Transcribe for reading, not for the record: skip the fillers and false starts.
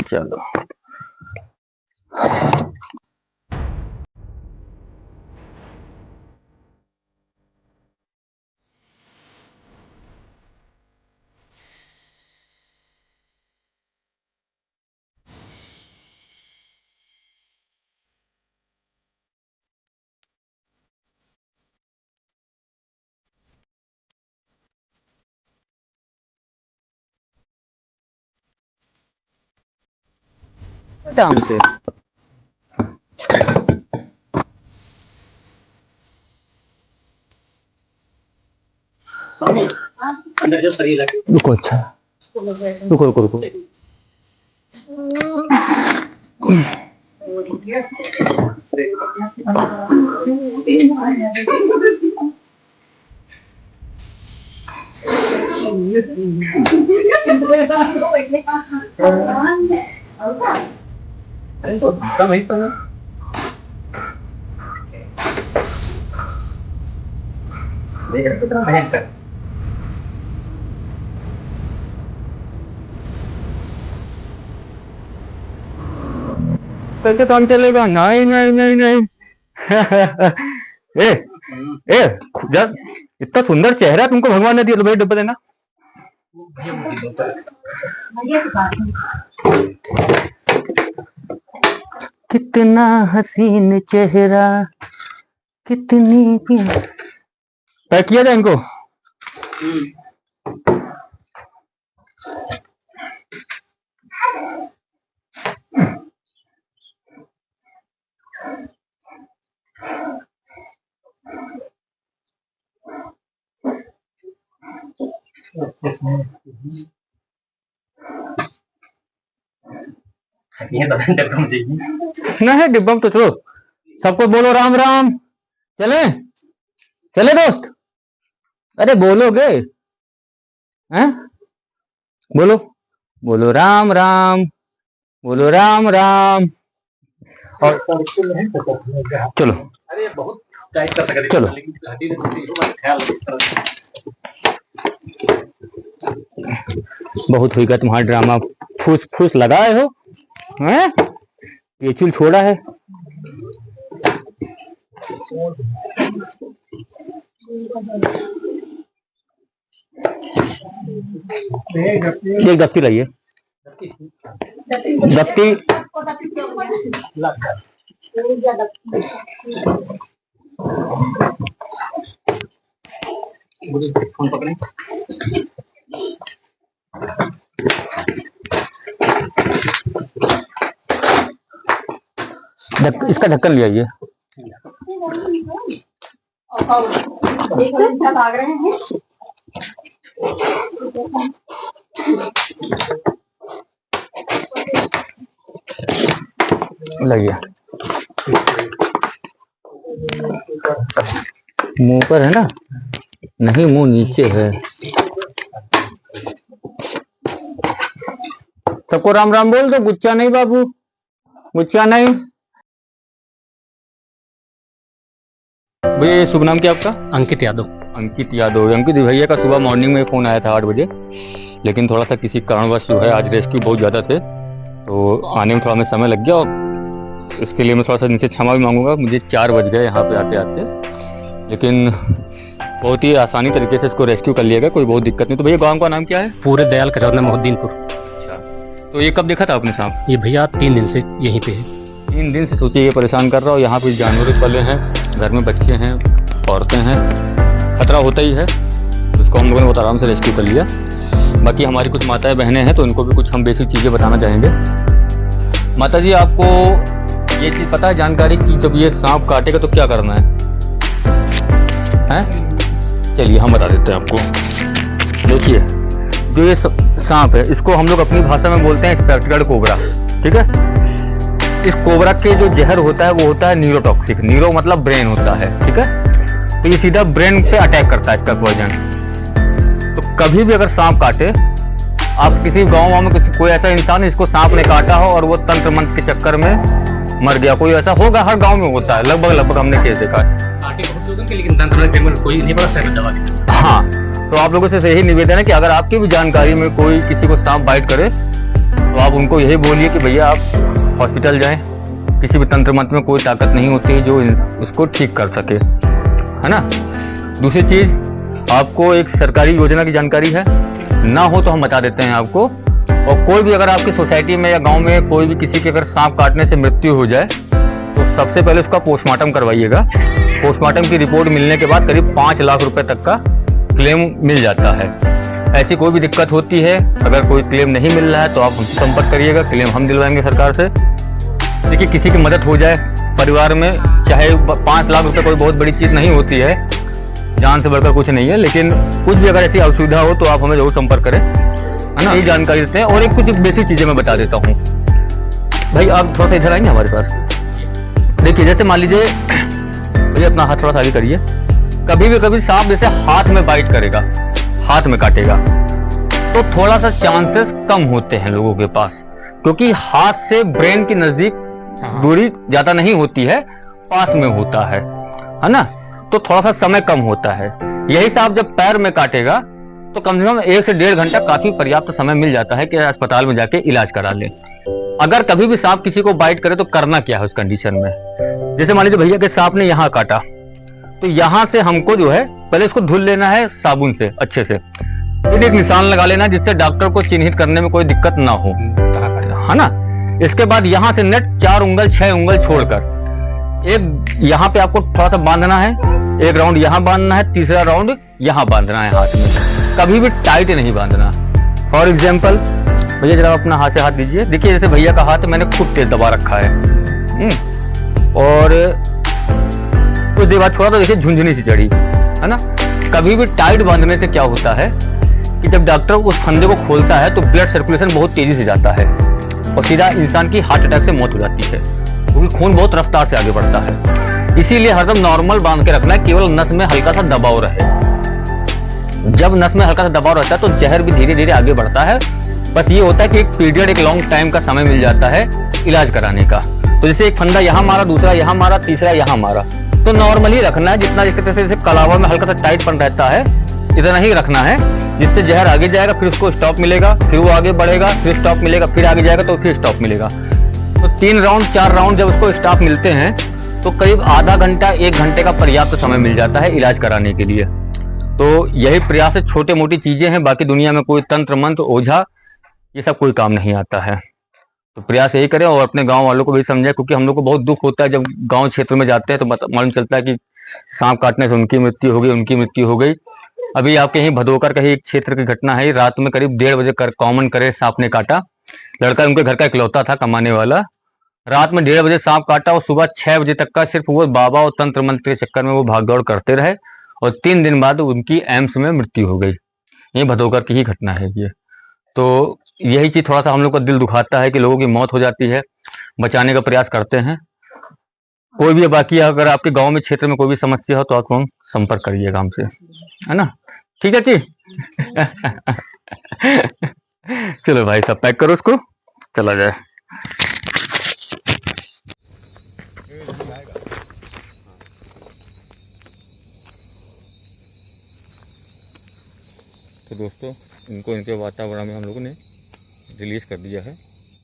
चलो टाइम से अंदर जो शरीर है रुको। अच्छा रुको रुको रुको। सब वही पर देख रहे कितना भयंकर। कैसे काम चलेगा? नहीं नहीं नहीं नहीं। ए ए जब इतना सुंदर चेहरा तुमको भगवान ने दिया तो भाई डब्बा देना। कितना हसीन चेहरा, कितनी पैक किया जाए इनको। ये तो डब्बा मुझे नहीं डिब्बा तो चलो सबको बोलो राम राम। चले चले दोस्त। अरे बोलोगे हैं? बोलो बोलो राम राम, बोलो राम राम। और चलो अरे बहुत टाइट कर सकते चलो लेकिन घाटी ने ख्याल बहुत हुई का तुम्हारा ड्रामा। फूस फूस लगाए हो हैं? पेचुल छोड़ा है। एक दफ्ती लाइए। दफ्ती फोन पकड़े इसका ढक्कन ले आइए। भाग रहे हैं। लगिए मुंह पर है ना? नहीं मुंह नीचे है। सबको राम राम बोल दो। गुच्चा नहीं बाबू, गुच्चा नहीं। भैया शुभ नाम क्या आपका? अंकित यादव। अंकित यादव। अंकित भैया का सुबह मॉर्निंग में फोन आया था 8 बजे, लेकिन थोड़ा सा किसी कारणवश जो है आज रेस्क्यू बहुत ज़्यादा थे तो आने में थोड़ा हमें समय लग गया और इसके लिए मैं थोड़ा सा इनसे क्षमा भी मांगूंगा। मुझे 4 बज गए यहाँ पे आते आते, लेकिन बहुत ही आसानी तरीके से इसको रेस्क्यू कर लिया गया, कोई बहुत दिक्कत नहीं। तो भैया गाँव का नाम क्या है? पूरे दयाल कचौना मोहद्दीनपुर। अच्छा, तो ये कब देखा था आपने सांप? ये भैया 3 दिन से यहीं पे है। 3 दिन से सोचिए ये परेशान कर रहा हो। यहाँ पे जानवर पले हैं, घर में बच्चे हैं, औरतें हैं, खतरा होता ही है। उसको हम लोगों ने बहुत आराम से रेस्क्यू कर लिया। बाकी हमारी कुछ माताएं बहनें हैं तो उनको भी कुछ हम बेसिक चीज़ें बताना चाहेंगे। माता जी, आपको ये चीज़ पता है जानकारी कि जब ये सांप काटेगा तो क्या करना है? चलिए हम बता देते हैं आपको। देखिए जो ये सांप है इसको हम लोग अपनी भाषा में बोलते हैं स्पेक्ट्रल कोबरा। ठीक है, इस कोबरा के जो जहर होता है वो होता है न्यूरोटॉक्सिक। न्यूरो मतलब ब्रेन होता है। ठीक है, तो ये सीधा ब्रेन पे अटैक करता है इसका पॉइजन। तो कभी भी अगर सांप काटे, आप किसी गाँव में किसी कोई ऐसा इंसान इसको सांप ने काटा हो और वो तंत्र मंत्र के चक्कर में मर गया, कोई ऐसा होगा, हर गाँव में होता है लगभग हमने केस देखा है। लेकिन कोई नहीं पता। हाँ, तो आप लोगों से यही निवेदन है कि अगर आपकी भी जानकारी में कोई किसी को सांप बाइट करे तो आप उनको यही बोलिए कि भैया आप हॉस्पिटल जाएं, किसी भी तंत्र मंत्र में कोई ताकत नहीं होती है जो उसको ठीक कर सके, है ना। दूसरी चीज़, आपको एक सरकारी योजना की जानकारी है ना हो तो हम बता देते हैं आपको। और कोई भी अगर आपकी सोसाइटी में या गांव में कोई भी किसी की अगर सांप काटने से मृत्यु हो जाए तो सबसे पहले उसका पोस्टमार्टम करवाइएगा। पोस्टमार्टम की रिपोर्ट मिलने के बाद करीब 5 लाख रुपए तक का क्लेम मिल जाता है। ऐसी कोई भी दिक्कत होती है, अगर कोई क्लेम नहीं मिल रहा है तो आप हमसे संपर्क करिएगा, क्लेम हम दिलवाएंगे सरकार से। देखिए, किसी की मदद हो जाए परिवार में, चाहे 5 लाख रुपए कोई बहुत बड़ी चीज़ नहीं होती है, जान से बढ़कर कुछ नहीं है, लेकिन कुछ भी अगर ऐसी असुविधा हो तो आप हमें जरूर संपर्क करें, है ना। यही जानकारी देते हैं। और एक कुछ बेसिक चीज़ें मैं बता देता हूँ भाई। आप थोड़ा सा इधर आएंगे हमारे पास। देखिए, जैसे मान लीजिए भैया अपना हाथ थोड़ा सा आगे करिए। कभी भी कभी सांप जैसे हाथ में बाइट करेगा, हाथ में काटेगा, तो थोड़ा सा चांसेस कम होते हैं लोगों के पास, क्योंकि हाथ से ब्रेन के नजदीक दूरी ज्यादा नहीं होती है, पास में होता है ना। तो थोड़ा सा समय कम होता है। यही सांप जब पैर में काटेगा तो कम से कम 1 से 1.5 घंटा काफी पर्याप्त समय मिल जाता है कि अस्पताल में जाके इलाज करा ले। अगर कभी भी सांप किसी को बाइट करे तो करना क्या है उस कंडीशन में। जैसे मान लीजिए भैया के सांप ने यहाँ काटा, तो यहाँ से हमको जो है पहले इसको धुल लेना है साबुन से अच्छे से, फिर एक निशान लगा लेना जिससे डॉक्टर को चिन्हित करने में कोई दिक्कत ना हो, है ना। इसके बाद यहाँ से नेट 4 उंगल 6 उंगल छोड़कर एक यहाँ पे आपको थोड़ा सा बांधना है, एक राउंड यहाँ बांधना है, तीसरा राउंड यहाँ बांधना है हाथ में। कभी भी टाइट नहीं बांधना। फॉर एग्जाम्पल भैया जरा अपना हाथ से हाथ दीजिए। देखिए, जैसे भैया का हाथ मैंने खूब तेज दबा रखा है और कुछ देर बाद छोड़ा तो देखिए झुंझुनी सी चढ़ी, है ना। कभी भी टाइट बांधने से क्या होता है कि जब डॉक्टर उस फंदे को खोलता है तो ब्लड सर्कुलेशन बहुत तेजी से जाता है और सीधा इंसान की हार्ट अटैक से मौत हो जाती है, क्योंकि खून बहुत रफ्तार से आगे बढ़ता है। इसीलिए हरदम नॉर्मल बांध के रखना है, केवल नस में हल्का सा दबाव रहे। जब नस में हल्का सा दबाव रहता है तो जहर भी धीरे धीरे आगे बढ़ता है। बस ये होता है कि एक पीरियड, एक लॉन्ग टाइम का समय मिल जाता है इलाज कराने का। तो जैसे एक फंदा यहाँ मारा, दूसरा यहाँ मारा, तीसरा यहाँ मारा, तो नॉर्मली रखना है जितना, जैसे कलावा में हल्का सा टाइटपन रहता है इतना ही रखना है, जिससे जहर आगे जाएगा, फिर उसको स्टॉप मिलेगा, फिर वो आगे बढ़ेगा, फिर स्टॉप मिलेगा, फिर आगे जाएगा तो फिर स्टॉप मिलेगा। तो 3 राउंड 4 राउंड जब उसको स्टॉप मिलते हैं तो करीब आधा घंटा 1 घंटे का पर्याप्त समय मिल जाता है इलाज कराने के लिए। तो यही प्रयास है, छोटे मोटी चीजें हैं, बाकी दुनिया में कोई तंत्र मंत्र ओझा ये सब कोई काम नहीं आता है। तो प्रयास यही करें और अपने गांव वालों को भी समझाएं, क्योंकि हम लोग को बहुत दुख होता है जब गांव क्षेत्र में जाते हैं तो मालूम चलता है कि सांप काटने से उनकी मृत्यु हो गई, उनकी मृत्यु हो गई। अभी आपके यहीं भदोकर का ही एक क्षेत्र की घटना है। रात में करीब 1:30 बजे कॉमन करे सांप ने काटा। लड़का उनके घर का इकलौता था कमाने वाला। रात में 1:30 बजे सांप काटा और सुबह 6 बजे तक का सिर्फ वो बाबा और तंत्र मंत्र के चक्कर में वो भाग दौड़ करते रहे और 3 दिन बाद उनकी एम्स में मृत्यु हो गई। ये भदोकर की ही घटना है ये। तो यही चीज थोड़ा सा हम लोग का दिल दुखाता है कि लोगों की मौत हो जाती है, बचाने का प्रयास करते हैं। कोई भी बाकी अगर आपके गांव में क्षेत्र में कोई भी समस्या हो तो आप हम संपर्क करिएगा हमसे, है ना। ठीक है जी। चलो भाई सब पैक करो उसको, चला जाए। तो दोस्तों इनको इनके वातावरण में हम लोगों ने रिलीज कर दिया है।